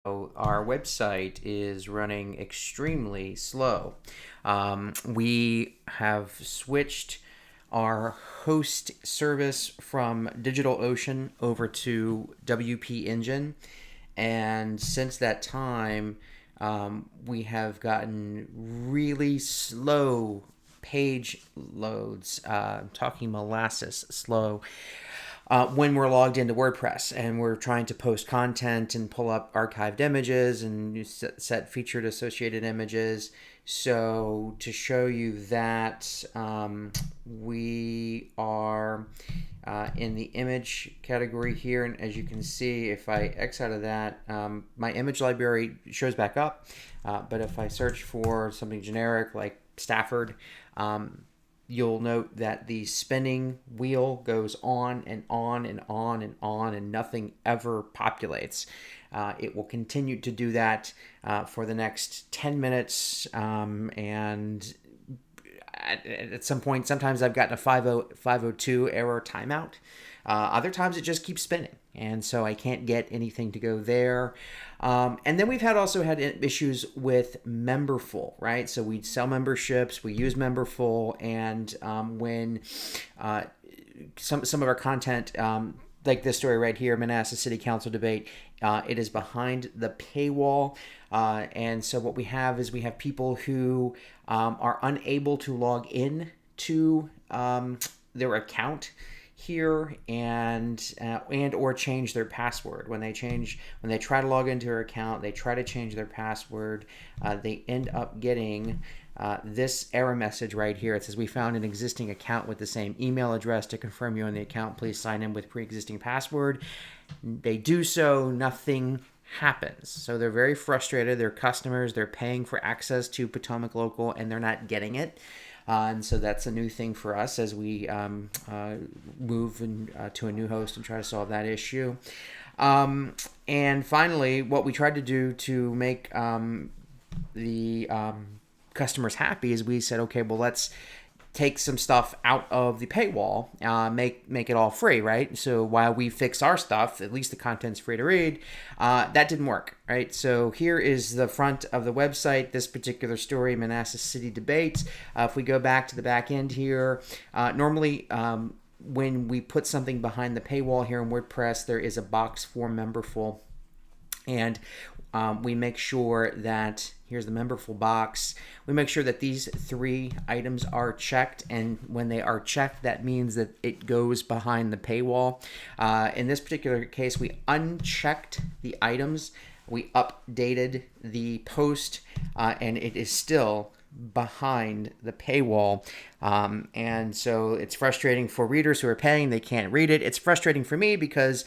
Our website is running extremely slow. We have switched our host service from DigitalOcean over to WP Engine, and since that time, we have gotten really slow page loads. I'm talking molasses slow when we're logged into WordPress and we're trying to post content and pull up archived images and set featured associated images. So to show you that, we are in the image category here, and as you can see, if I X out of that, my image library shows back up, but if I search for something generic like Stafford, you'll note that the spinning wheel goes on and on and on and on, and nothing ever populates. It will continue to do that for the next 10 minutes, and at some point, sometimes I've gotten a 502 error timeout. Other times it just keeps spinning, and so I can't get anything to go there. And then we've also had issues with Memberful, right? So we sell memberships, we use Memberful, and when some of our content, like this story right here, Manassas City Council debate, it is behind the paywall. And so what we have is we have people who are unable to log in to their account here and or change their password. When they try to log into their account, they try to change their password, they end up getting this error message right here. It says, we found an existing account with the same email address. To confirm you on the account, please sign in with pre-existing password. They do so, nothing happens. So they're very frustrated. They're customers, they're paying for access to Potomac Local, and they're not getting it. And so that's a new thing for us as we move to a new host and try to solve that issue. And finally, what we tried to do to make the customers happy is we said, okay, well, let's take some stuff out of the paywall, make it all free, right? So while we fix our stuff, at least the content's free to read. That didn't work, right? So here is the front of the website, this particular story, Manassas City Debates. If we go back to the back end here, normally when we put something behind the paywall here in WordPress, there is a box for Memberful. And we make sure that, here's the Memberful box, we make sure that these three items are checked, and when they are checked, that means that it goes behind the paywall. In this particular case, we unchecked the items, we updated the post, and it is still behind the paywall. And so it's frustrating for readers who are paying, they can't read it. It's frustrating for me because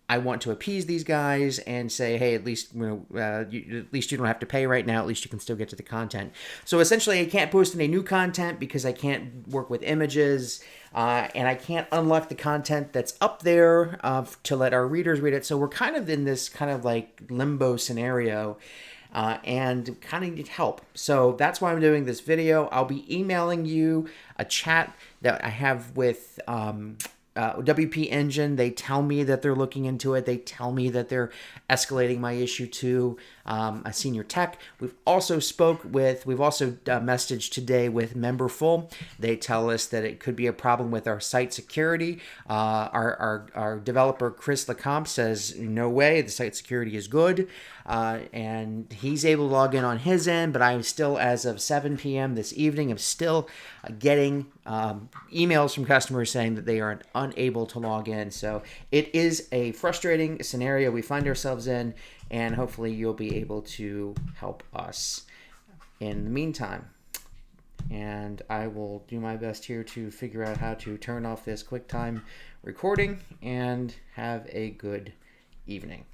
I want to appease these guys and say, hey, at least at least you don't have to pay right now. At least you can still get to the content. So essentially, I can't post any new content because I can't work with images, and I can't unlock the content that's up there to let our readers read it. So we're kind of in this kind of like limbo scenario. And kind of need help. So that's why I'm doing this video. I'll be emailing you a chat that I have with WP Engine. They tell me that they're looking into it. They tell me that they're escalating my issue to a senior tech. We've also messaged today with Memberful. They tell us that it could be a problem with our site security. Our developer Chris Lecomte says no way, the site security is good, and he's able to log in on his end. But I'm still, as of 7 p.m. this evening, I'm still getting emails from customers saying that they are unable to log in. So it is a frustrating scenario we find ourselves in, and hopefully you'll be able to help us in the meantime. And I will do my best here to figure out how to turn off this QuickTime recording, and have a good evening.